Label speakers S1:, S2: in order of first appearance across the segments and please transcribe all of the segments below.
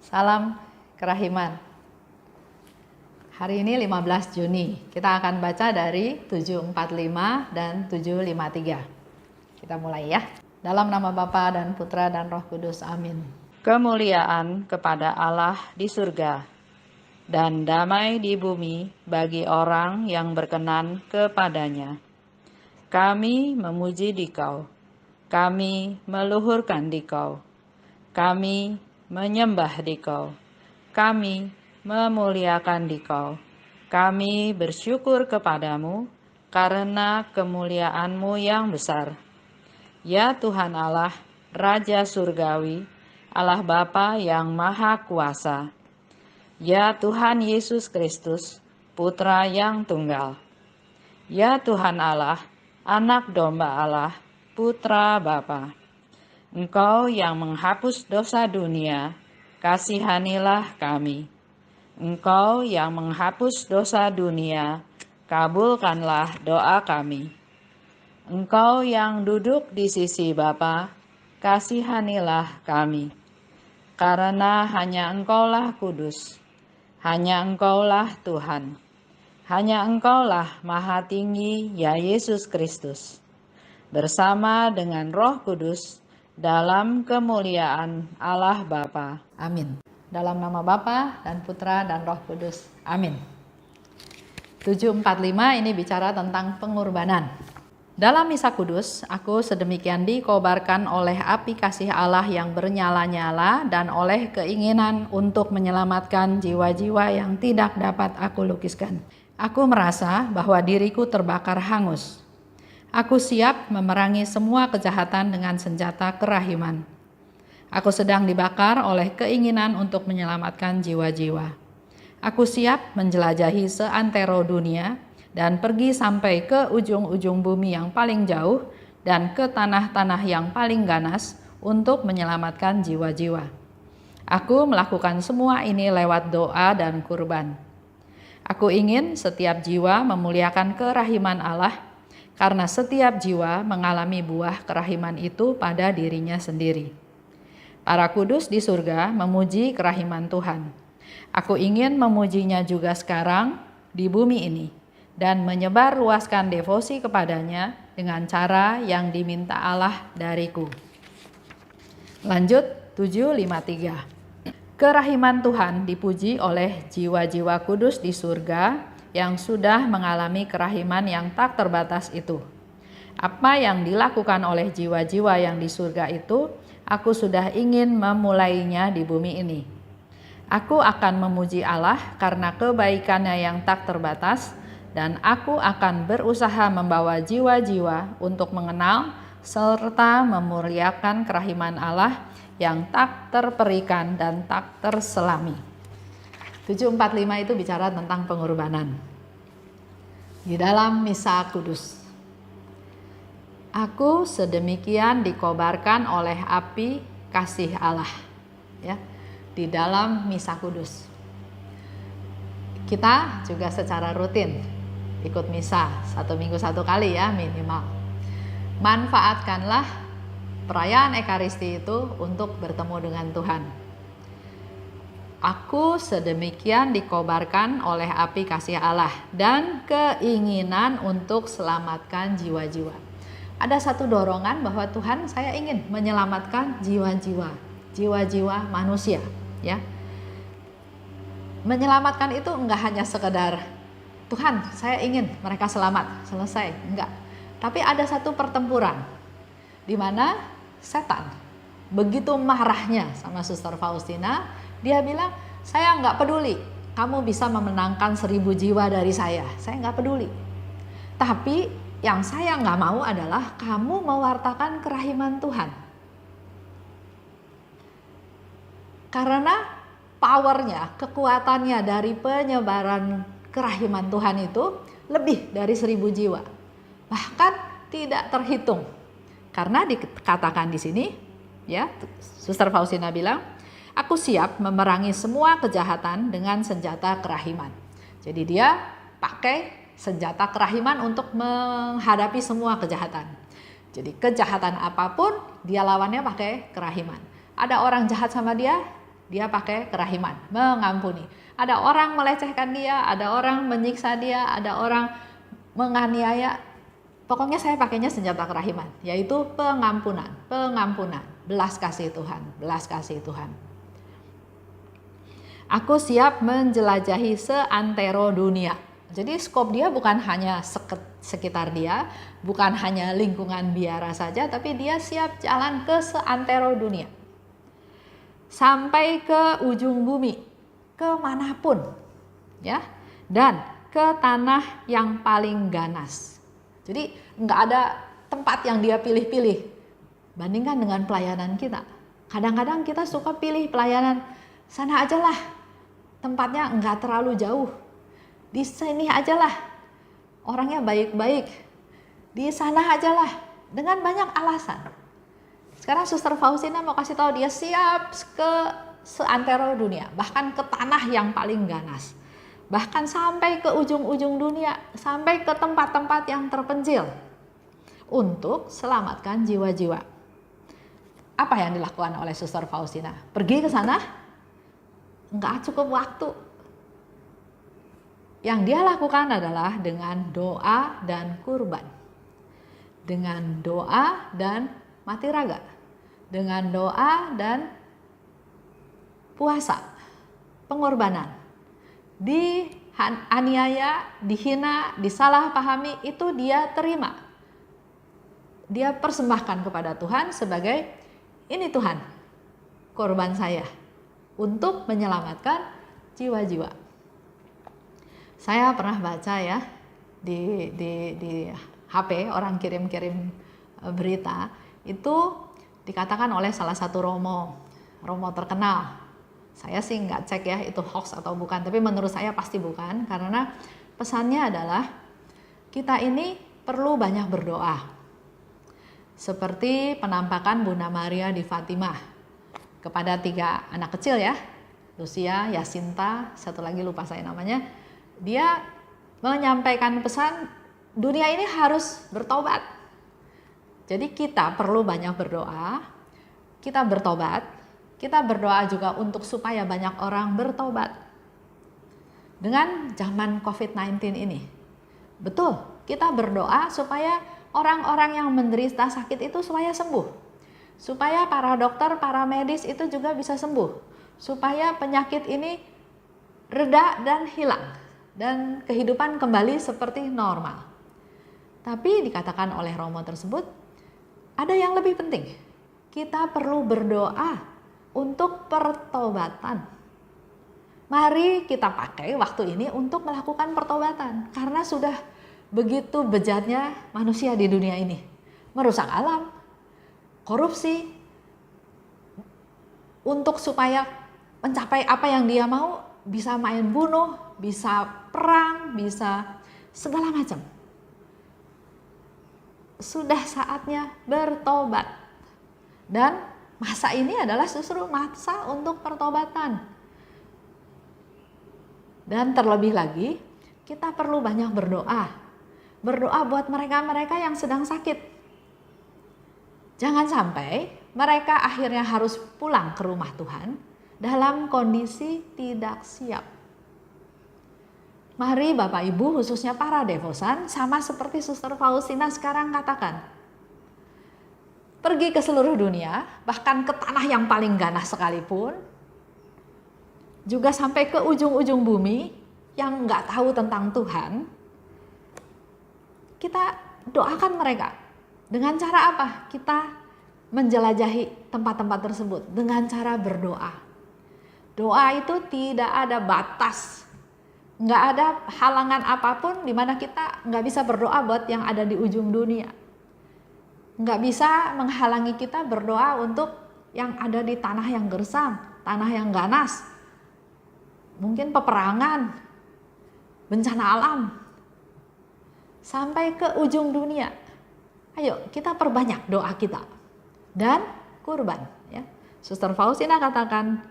S1: Salam kerahiman. Hari ini 15 Juni, kita akan baca dari 745 dan 753. Kita mulai ya. Dalam nama Bapa dan Putra dan Roh Kudus, amin. Kemuliaan kepada Allah di surga, dan damai di bumi bagi orang yang berkenan kepadanya. Kami memuji Dikau, kami meluhurkan Dikau, kami menyembah Dikau, kami memuliakan Dikau, kami bersyukur kepadamu karena kemuliaan-Mu yang besar. Ya Tuhan Allah, Raja Surgawi, Allah Bapa yang Maha Kuasa. Ya Tuhan Yesus Kristus, Putra yang Tunggal. Ya Tuhan Allah, Anak Domba Allah, Putra Bapa. Engkau yang menghapus dosa dunia, kasihanilah kami. Engkau yang menghapus dosa dunia, kabulkanlah doa kami. Engkau yang duduk di sisi Bapa, kasihanilah kami. Karena hanya Engkaulah kudus, hanya Engkaulah Tuhan, hanya Engkaulah Maha Tinggi, ya Yesus Kristus, bersama dengan Roh Kudus, dalam kemuliaan Allah Bapa. Amin. Dalam nama Bapa dan Putra dan Roh Kudus. Amin. 745 ini bicara tentang pengorbanan. Dalam misa kudus, aku sedemikian dikobarkan oleh api kasih Allah yang bernyala-nyala dan oleh keinginan untuk menyelamatkan jiwa-jiwa yang tidak dapat aku lukiskan. Aku merasa bahwa diriku terbakar hangus. Aku siap memerangi semua kejahatan dengan senjata kerahiman. Aku sedang dibakar oleh keinginan untuk menyelamatkan jiwa-jiwa. Aku siap menjelajahi seantero dunia dan pergi sampai ke ujung-ujung bumi yang paling jauh dan ke tanah-tanah yang paling ganas untuk menyelamatkan jiwa-jiwa. Aku melakukan semua ini lewat doa dan kurban. Aku ingin setiap jiwa memuliakan kerahiman Allah, karena setiap jiwa mengalami buah kerahiman itu pada dirinya sendiri. Para kudus di surga memuji kerahiman Tuhan. Aku ingin memujinya juga sekarang di bumi ini, dan menyebar luaskan devosi kepadanya dengan cara yang diminta Allah dariku. Lanjut 753. Kerahiman Tuhan dipuji oleh jiwa-jiwa kudus di surga yang sudah mengalami kerahiman yang tak terbatas itu. Apa yang dilakukan oleh jiwa-jiwa yang di surga itu, aku sudah ingin memulainya di bumi ini. Aku akan memuji Allah karena kebaikannya yang tak terbatas, dan aku akan berusaha membawa jiwa-jiwa untuk mengenal serta memuliakan kerahiman Allah yang tak terperikan dan tak terselami. 745 itu bicara tentang pengorbanan. Di dalam misa kudus, aku sedemikian dikobarkan oleh api kasih Allah. Ya, di dalam misa kudus. Kita juga secara rutin ikut misa 1 minggu 1 kali ya minimal. Manfaatkanlah perayaan Ekaristi itu untuk bertemu dengan Tuhan. Aku sedemikian dikobarkan oleh api kasih Allah dan keinginan untuk selamatkan jiwa-jiwa. Ada satu dorongan bahwa Tuhan, saya ingin menyelamatkan jiwa-jiwa manusia, ya. Menyelamatkan itu enggak hanya sekedar Tuhan, saya ingin mereka selamat, selesai, enggak. Tapi ada satu pertempuran di mana setan begitu marahnya sama Suster Faustina, dia bilang, saya enggak peduli kamu bisa memenangkan 1000 jiwa dari saya enggak peduli. Tapi yang saya enggak mau adalah kamu mewartakan kerahiman Tuhan. Karena powernya, kekuatannya dari penyebaran kerahiman Tuhan itu lebih dari 1000 jiwa, bahkan tidak terhitung. Karena dikatakan di sini, ya, Suster Faustina bilang, aku siap memerangi semua kejahatan dengan senjata kerahiman. Jadi dia pakai senjata kerahiman untuk menghadapi semua kejahatan. Jadi kejahatan apapun dia lawannya pakai kerahiman. Ada orang jahat sama dia, Dia pakai kerahiman, mengampuni. Ada orang melecehkan dia, ada orang menyiksa dia, ada orang menganiaya. Pokoknya saya pakainya senjata kerahiman, yaitu pengampunan, belas kasih Tuhan, belas kasih Tuhan. Aku siap menjelajahi seantero dunia. Jadi skop dia bukan hanya sekitar dia, bukan hanya lingkungan biara saja, tapi dia siap jalan ke seantero dunia. Sampai ke ujung bumi, kemanapun, ya, dan ke tanah yang paling ganas. Jadi nggak ada tempat yang dia pilih-pilih. Bandingkan dengan pelayanan kita. Kadang-kadang kita suka pilih pelayanan sana aja lah, tempatnya nggak terlalu jauh. Di sini aja lah, orangnya baik-baik. Di sana aja lah, dengan banyak alasan. Sekarang Suster Faustina mau kasih tahu dia siap ke seantero dunia, bahkan ke tanah yang paling ganas, bahkan sampai ke ujung-ujung dunia, sampai ke tempat-tempat yang terpencil untuk selamatkan jiwa-jiwa. Apa yang dilakukan oleh Suster Faustina? Pergi ke sana, nggak cukup waktu. Yang dia lakukan adalah dengan doa dan kurban, dengan doa dan mati raga, dengan doa dan puasa, pengorbanan, dianiaya, dihina, disalahpahami, itu dia terima. Dia persembahkan kepada Tuhan sebagai, ini Tuhan, korban saya untuk menyelamatkan jiwa-jiwa. Saya pernah baca ya di HP, orang kirim-kirim berita, itu dikatakan oleh salah satu romo terkenal. Saya sih nggak cek ya itu hoax atau bukan, tapi menurut saya pasti bukan, karena pesannya adalah kita ini perlu banyak berdoa. Seperti penampakan Bunda Maria di Fatimah kepada 3 anak kecil ya, Lucia, Yasinta, satu lagi lupa saya namanya. Dia menyampaikan pesan dunia ini harus bertobat. Jadi kita perlu banyak berdoa, kita bertobat, kita berdoa juga untuk supaya banyak orang bertobat. Dengan zaman COVID-19 ini, betul, kita berdoa supaya orang-orang yang menderita sakit itu supaya sembuh. Supaya para dokter, para medis itu juga bisa sembuh. Supaya penyakit ini reda dan hilang. Dan kehidupan kembali seperti normal. Tapi dikatakan oleh romo tersebut, ada yang lebih penting. Kita perlu berdoa untuk pertobatan. Mari kita pakai waktu ini untuk melakukan pertobatan. Karena sudah begitu bejatnya manusia di dunia ini. Merusak alam, korupsi, untuk supaya mencapai apa yang dia mau, bisa main bunuh, bisa perang, bisa segala macam. Sudah saatnya bertobat. Dan masa ini adalah justru masa untuk pertobatan. Dan terlebih lagi, kita perlu banyak berdoa. Berdoa buat mereka-mereka yang sedang sakit. Jangan sampai mereka akhirnya harus pulang ke rumah Tuhan dalam kondisi tidak siap. Mari Bapak Ibu, khususnya para devosan, sama seperti Suster Faustina sekarang katakan, pergi ke seluruh dunia, bahkan ke tanah yang paling ganas sekalipun, juga sampai ke ujung-ujung bumi yang nggak tahu tentang Tuhan. Kita doakan mereka. Dengan cara apa? Kita menjelajahi tempat-tempat tersebut dengan cara berdoa. Doa itu tidak ada batas, nggak ada halangan apapun di mana kita nggak bisa berdoa buat yang ada di ujung dunia. Nggak bisa menghalangi kita berdoa untuk yang ada di tanah yang gersang, tanah yang ganas, mungkin peperangan, bencana alam, sampai ke ujung dunia. Ayo kita perbanyak doa kita dan kurban. Ya. Suster Faustina katakan,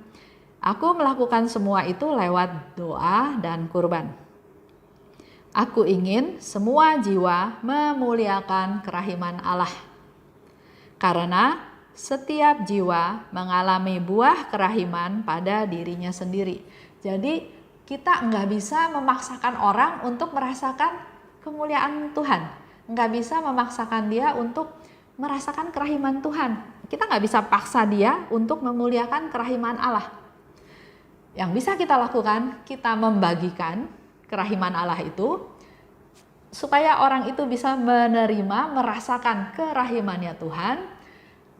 S1: aku melakukan semua itu lewat doa dan kurban. Aku ingin semua jiwa memuliakan kerahiman Allah. Karena setiap jiwa mengalami buah kerahiman pada dirinya sendiri. Jadi kita nggak bisa memaksakan orang untuk merasakan kemuliaan Tuhan. Nggak bisa memaksakan dia untuk merasakan kerahiman Tuhan. Kita nggak bisa paksa dia untuk memuliakan kerahiman Allah. Yang bisa kita lakukan, kita membagikan kerahiman Allah itu supaya orang itu bisa menerima, merasakan kerahimannya Tuhan,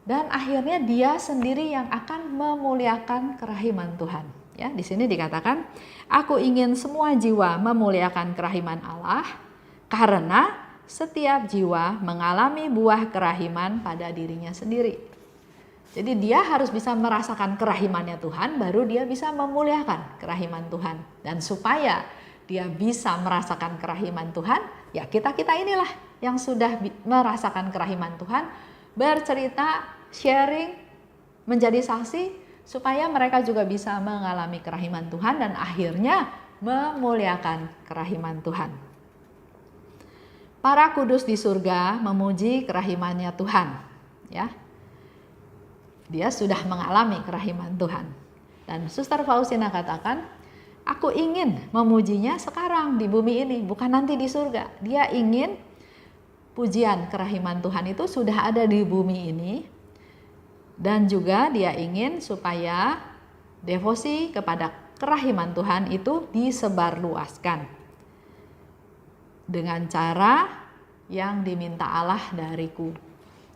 S1: dan akhirnya dia sendiri yang akan memuliakan kerahiman Tuhan. Ya, di sini dikatakan, aku ingin semua jiwa memuliakan kerahiman Allah, karena setiap jiwa mengalami buah kerahiman pada dirinya sendiri. Jadi dia harus bisa merasakan kerahimannya Tuhan, baru dia bisa memuliakan kerahiman Tuhan. Dan supaya dia bisa merasakan kerahiman Tuhan, ya kita-kita inilah yang sudah merasakan kerahiman Tuhan, bercerita, sharing, menjadi saksi, supaya mereka juga bisa mengalami kerahiman Tuhan dan akhirnya memuliakan kerahiman Tuhan. Para kudus di surga memuji kerahimannya Tuhan, ya. Dia sudah mengalami kerahiman Tuhan. Dan Suster Faustina katakan, aku ingin memujinya sekarang di bumi ini, bukan nanti di surga. Dia ingin pujian kerahiman Tuhan itu sudah ada di bumi ini, dan juga dia ingin supaya devosi kepada kerahiman Tuhan itu disebarluaskan dengan cara yang diminta Allah dariku.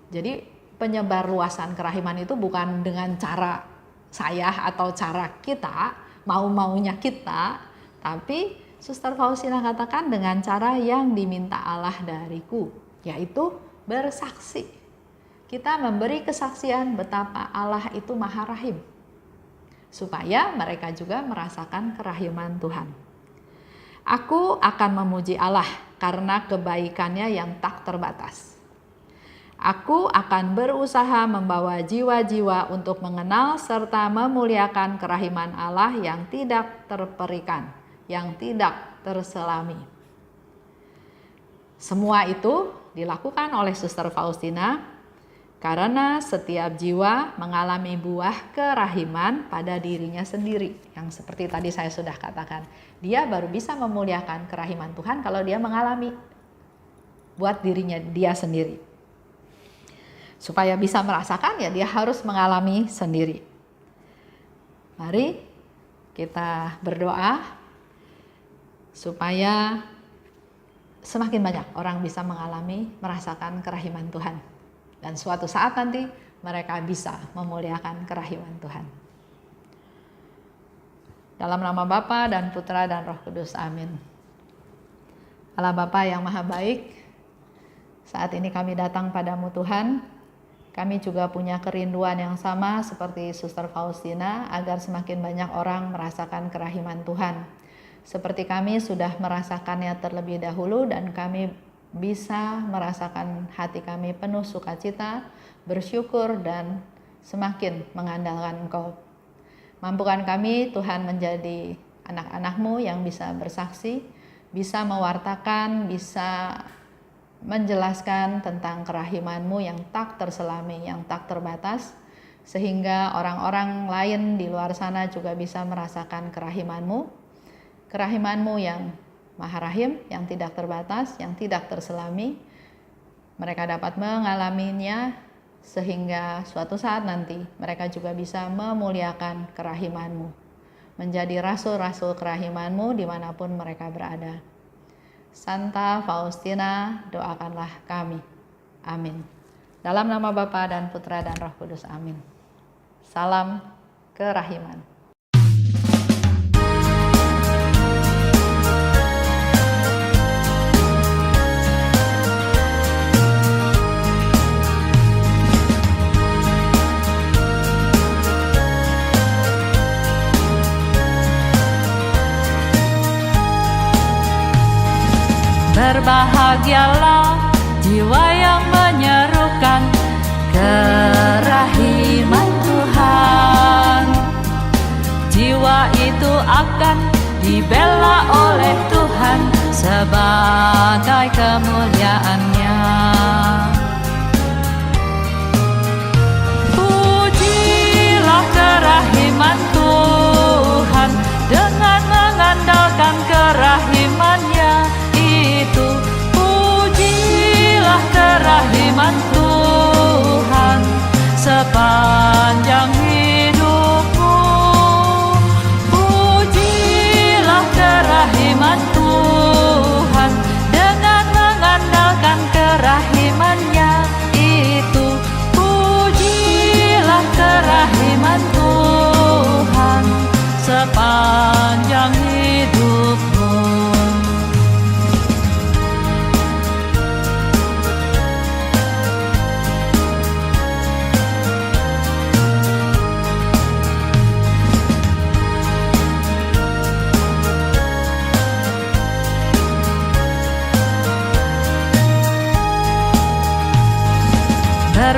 S1: Jadi penyebarluasan kerahiman itu bukan dengan cara saya atau cara kita, mau-maunya kita, tapi Suster Faustina katakan dengan cara yang diminta Allah dariku, yaitu bersaksi. Kita memberi kesaksian betapa Allah itu Maha Rahim, supaya mereka juga merasakan kerahiman Tuhan. Aku akan memuji Allah karena kebaikannya yang tak terbatas. Aku akan berusaha membawa jiwa-jiwa untuk mengenal serta memuliakan kerahiman Allah yang tidak terperikan, yang tidak terselami. Semua itu dilakukan oleh Suster Faustina karena setiap jiwa mengalami buah kerahiman pada dirinya sendiri. Yang seperti tadi saya sudah katakan, dia baru bisa memuliakan kerahiman Tuhan kalau dia mengalami buat dirinya dia sendiri. Supaya bisa merasakan, ya dia harus mengalami sendiri. Mari kita berdoa supaya semakin banyak orang bisa mengalami, merasakan kerahiman Tuhan. Dan suatu saat nanti mereka bisa memuliakan kerahiman Tuhan. Dalam nama Bapa dan Putra dan Roh Kudus, amin. Allah Bapa yang Maha Baik, saat ini kami datang padamu Tuhan. Kami juga punya kerinduan yang sama seperti Suster Faustina agar semakin banyak orang merasakan kerahiman Tuhan. Seperti kami sudah merasakannya terlebih dahulu dan kami bisa merasakan hati kami penuh sukacita, bersyukur dan semakin mengandalkan Engkau. Mampukan kami Tuhan menjadi anak-anak-Mu yang bisa bersaksi, bisa mewartakan, bisa menjelaskan tentang kerahiman-Mu yang tak terselami, yang tak terbatas, sehingga orang-orang lain di luar sana juga bisa merasakan kerahiman-Mu, kerahiman-Mu yang Maha Rahim, yang tidak terbatas, yang tidak terselami. Mereka dapat mengalaminya sehingga suatu saat nanti mereka juga bisa memuliakan kerahiman-Mu, menjadi rasul-rasul kerahiman-Mu dimanapun mereka berada. Santa Faustina, doakanlah kami. Amin. Dalam nama Bapa dan Putra dan Roh Kudus, amin. Salam kerahiman.
S2: Berbahagialah jiwa yang menyerukan kerahiman Tuhan. Jiwa itu akan dibela oleh Tuhan sebagai kemuliaan-Nya.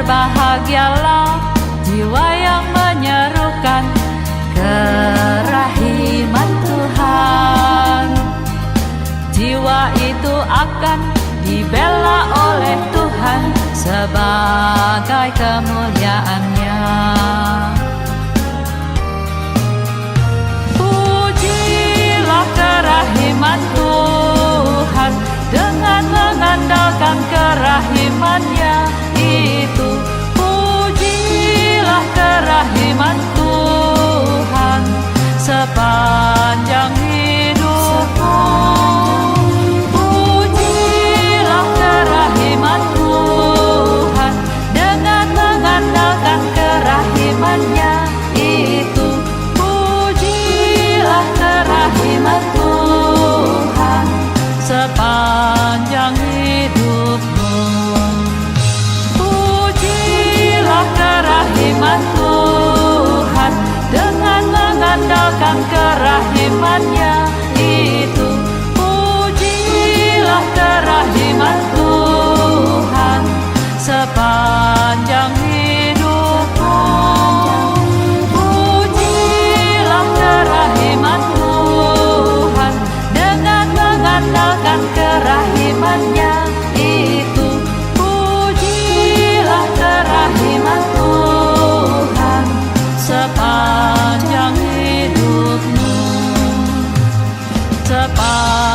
S2: Berbahagialah jiwa yang menyerukan kerahiman Tuhan. Jiwa itu akan dibela oleh Tuhan sebagai kemuliaan-Nya. Pujilah kerahiman Tuhan dengan mengandalkan kerahiman-Nya itu. Pujilah kerahiman Tuhan sepanjang hidupmu. Pujilah kerahiman Tuhan dengan mengandalkan kerahiman-Nya itu. Pujilah kerahiman Tuhan sepanjang hidupmu. Pujilah kerahiman Tuhan dengan mengandalkan kerahiman-Nya itu. Pujilah kerahiman Tuhan sepanjang hidupmu. Pujilah kerahiman Tuhan dengan mengandalkan kerahiman-Nya itu. Pujilah kerahiman Tuhan sepanjang hidupmu. Sepanjang